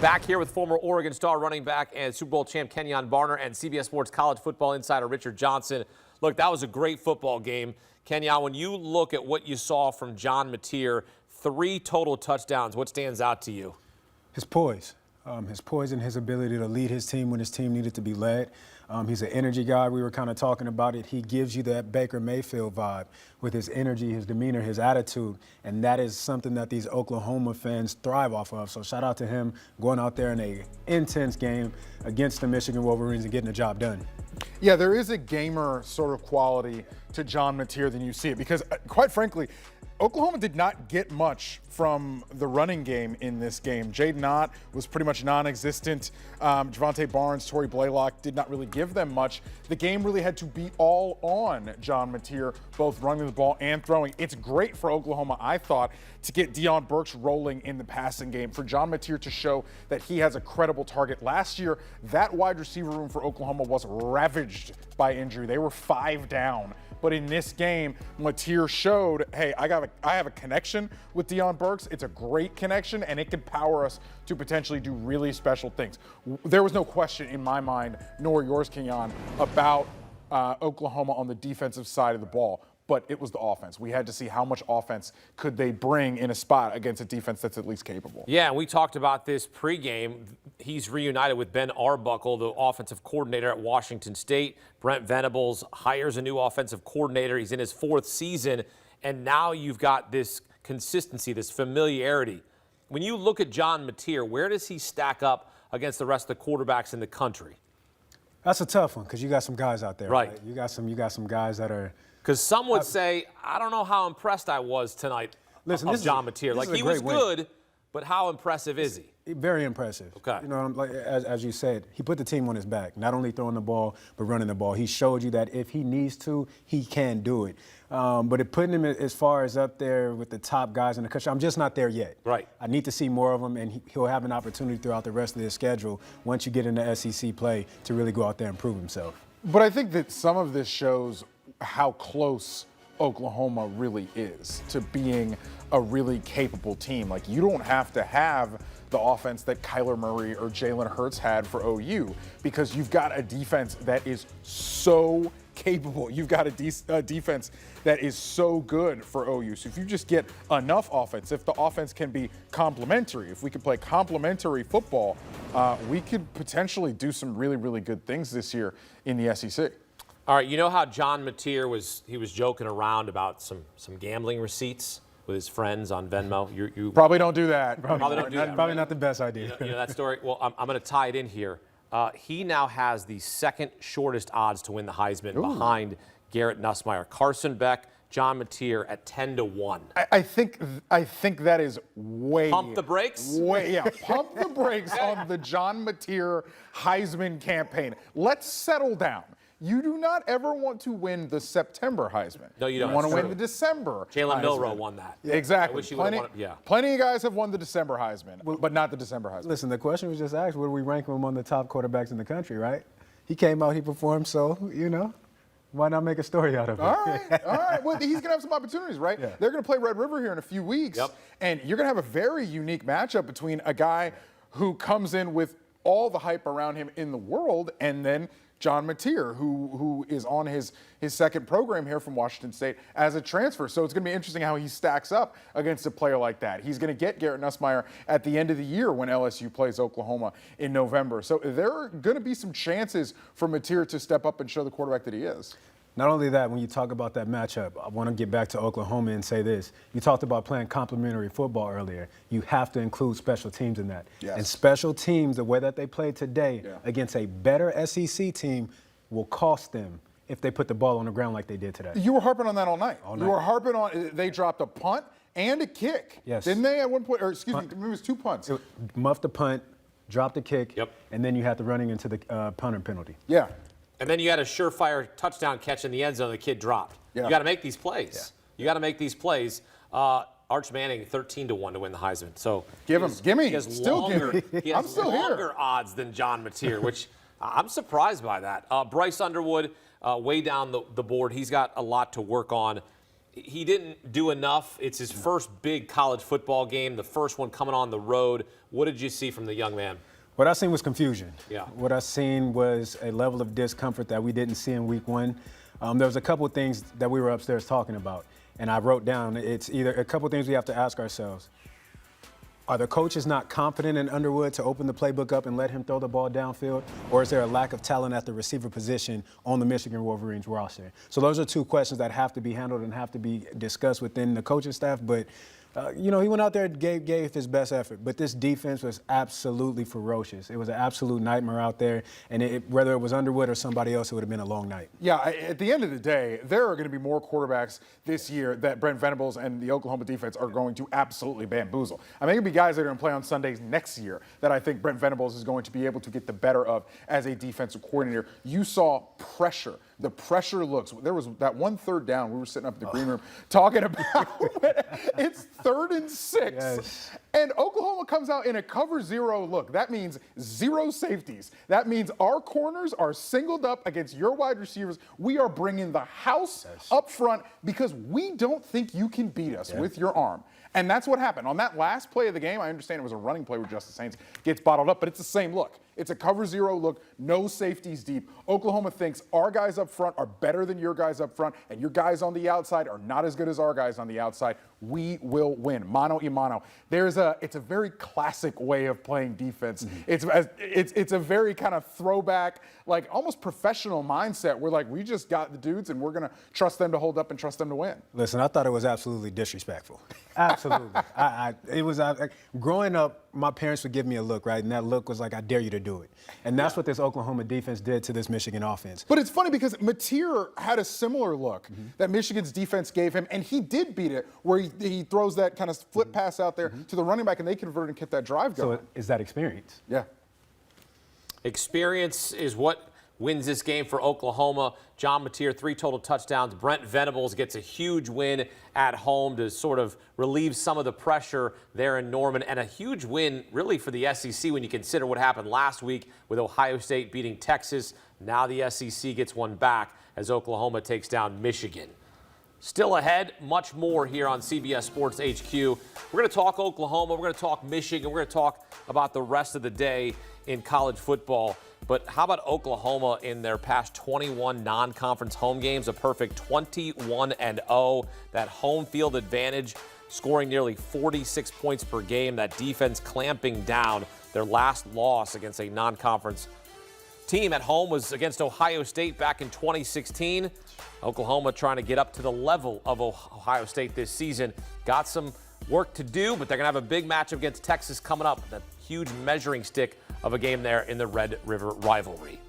Back here with former Oregon Star running back and Super Bowl champ Kenjon Barner and CBS Sports college football insider Richard Johnson. Look, that was a great football game. Kenjon, when you look at what you saw from John Mateer, 3 total touchdowns, what stands out to you? His poise. His poise and his ability to lead his team when his team needed to be led. He's an energy guy. We were kind of talking about it. He gives you that Baker Mayfield vibe with his energy, his demeanor, his attitude, and that is something that these Oklahoma fans thrive off of. So shout out to him going out there in an intense game against the Michigan Wolverines and getting the job done. Yeah, there is a gamer sort of quality to John Mateer than you see it because, quite frankly, Oklahoma did not get much from the running game in this game. Jaden Ott was pretty much non-existent. Javonte Barnes, Torrey Blaylock did not really give them much. The game really had to be all on John Mateer, both running the ball and throwing. It's great for Oklahoma, I thought, to get Deion Burks rolling in the passing game, for John Mateer to show that he has a credible target. Last year, that wide receiver room for Oklahoma was ravaged by injury. They were 5 down. But in this game, Mateer showed, hey, I have a connection with Deion Burks. It's a great connection, and it can power us to potentially do really special things. There was no question in my mind, nor yours, Kenjon, about Oklahoma on the defensive side of the ball. But it was the offense. We had to see how much offense could they bring in a spot against a defense that's at least capable. Yeah, and we talked about this pregame. He's reunited with Ben Arbuckle, the offensive coordinator at Washington State. Brent Venables hires a new offensive coordinator. He's in his 4th season, and now you've got this consistency, this familiarity. When you look at John Mateer, where does he stack up against the rest of the quarterbacks in the country? That's a tough one because you got some guys out there. Right. You got some guys that are. Because some would say, I don't know how impressed I was tonight of John Mateer. Like, he was good, but how impressive is he? Very impressive. Okay. You know, like as you said, he put the team on his back, not only throwing the ball, but running the ball. He showed you that if he needs to, he can do it. But it putting him as far as up there with the top guys in the country, I'm just not there yet. Right. I need to see more of him, and he'll have an opportunity throughout the rest of his schedule once you get into SEC play to really go out there and prove himself. But I think that some of this shows how close Oklahoma really is to being a really capable team. Like, you don't have to have the offense that Kyler Murray or Jalen Hurts had for OU because you've got a defense that is so capable. You've got a defense that is so good for OU. So if you just get enough offense, if the offense can be complementary, if we could play complementary football, we could potentially do some really, really good things this year in the SEC. All right, you know how John Mateer was joking around about some gambling receipts with his friends on Venmo? You probably don't do that. Probably don't do that. Probably not the best idea. You know that story? Well, I'm going to tie it in here. He now has the 2nd shortest odds to win the Heisman behind Garrett Nussmeier. Carson Beck, John Mateer at 10-1. I think that is way. Pump the brakes? Pump the brakes on the John Mateer Heisman campaign. Let's settle down. You do not ever want to win the September Heisman. No, you don't. You want to win the December Jalen Heisman. Milroe won that. Yeah, exactly. I wish he would have won it. Yeah. Plenty of guys have won the December Heisman, but not the December Heisman. Listen, the question was just asked, where do we rank him among the top quarterbacks in the country, right? He came out, he performed, so, you know, why not make a story out of it? All right. Well, he's going to have some opportunities, right? Yeah. They're going to play Red River here in a few weeks, and you're going to have a very unique matchup between a guy who comes in with all the hype around him in the world and then John Mateer, who is on his 2nd program here from Washington State as a transfer. So it's going to be interesting how he stacks up against a player like that. He's going to get Garrett Nussmeier at the end of the year when LSU plays Oklahoma in November. So there are going to be some chances for Mateer to step up and show the quarterback that he is. Not only that, when you talk about that matchup, I want to get back to Oklahoma and say this. You talked about playing complementary football earlier. You have to include special teams in that. Yes. And special teams, the way that they played today against a better SEC team, will cost them if they put the ball on the ground like they did today. You were harping on that all night. All night. You were harping on they dropped a punt and a kick. Yes. Didn't they at one point? Or excuse me, it was 2 punts. Muffed the punt, dropped the kick, Yep. and then you had the running into the punter penalty. Yeah. And then you had a surefire touchdown catch in the end zone. The kid dropped. Yeah. You got to make these plays. You got to make these plays. Arch Manning 13-1 to win the Heisman. So Give him. He has longer, he has I'm still longer here. odds than John Mateer, which I'm surprised by that. Bryce Underwood, way down the board. He's got a lot to work on. he didn't do enough. It's his first big college football game, the first one coming on the road. What did you see from the young man? What I seen was confusion. Yeah. What I seen was a level of discomfort that we didn't see in week one. There was a couple of things that we were upstairs talking about, and I wrote down, it's either a couple of things we have to ask ourselves. Are the coaches not confident in Underwood to open the playbook up and let him throw the ball downfield? Or is there a lack of talent at the receiver position on the Michigan Wolverines roster? So those are two questions that have to be handled and have to be discussed within the coaching staff. But, he went out there and gave his best effort. But this defense was absolutely ferocious. It was an absolute nightmare out there. And whether it was Underwood or somebody else, it would have been a long night. Yeah, at the end of the day, there are going to be more quarterbacks this year that Brent Venables and the Oklahoma defense are going to absolutely bamboozle. I mean, there could be guys that are going to play on Sundays next year that I think Brent Venables is going to be able to get the better of as a defensive coordinator. You saw pressure. The pressure looks. There was that one third down. We were sitting up in the green room talking about it's 3rd and 6. Yes. And Oklahoma comes out in a cover 0 look. That means 0 safeties. That means our corners are singled up against your wide receivers. We are bringing the house up front because we don't think you can beat us with your arm. And that's what happened. On that last play of the game, I understand it was a running play where Justice Haynes gets bottled up, but it's the same look. It's a cover 0 look, no safeties deep. Oklahoma thinks our guys up front are better than your guys up front, and your guys on the outside are not as good as our guys on the outside. We will win, mano a mano. It's a very classic way of playing defense. It's a very kind of throwback, like almost professional mindset. We're like, we just got the dudes, and we're going to trust them to hold up and trust them to win. Listen, I thought it was absolutely disrespectful. Absolutely. Growing up, my parents would give me a look, right? And that look was like, I dare you to do it. And that's what this Oklahoma defense did to this Michigan offense. But it's funny because Mateer had a similar look that Michigan's defense gave him, and he did beat it, where he throws that kind of flip pass out there to the running back, and they convert and get that drive going. So is that experience? Yeah. Experience is what wins this game for Oklahoma. John Mateer, 3 total touchdowns. Brent Venables gets a huge win at home to sort of relieve some of the pressure there in Norman, and a huge win really for the SEC when you consider what happened last week with Ohio State beating Texas. Now the SEC gets one back as Oklahoma takes down Michigan. Still ahead, much more here on CBS Sports HQ. We're going to talk Oklahoma, we're going to talk Michigan, we're going to talk about the rest of the day in college football. But how about Oklahoma in their past 21 non-conference home games? A perfect 21-0. That home field advantage, scoring nearly 46 points per game. That defense clamping down. Their last loss against a non-conference team at home was against Ohio State back in 2016. Oklahoma trying to get up to the level of Ohio State this season. Got some work to do, but they're going to have a big matchup against Texas coming up. That huge measuring stick of a game there in the Red River rivalry.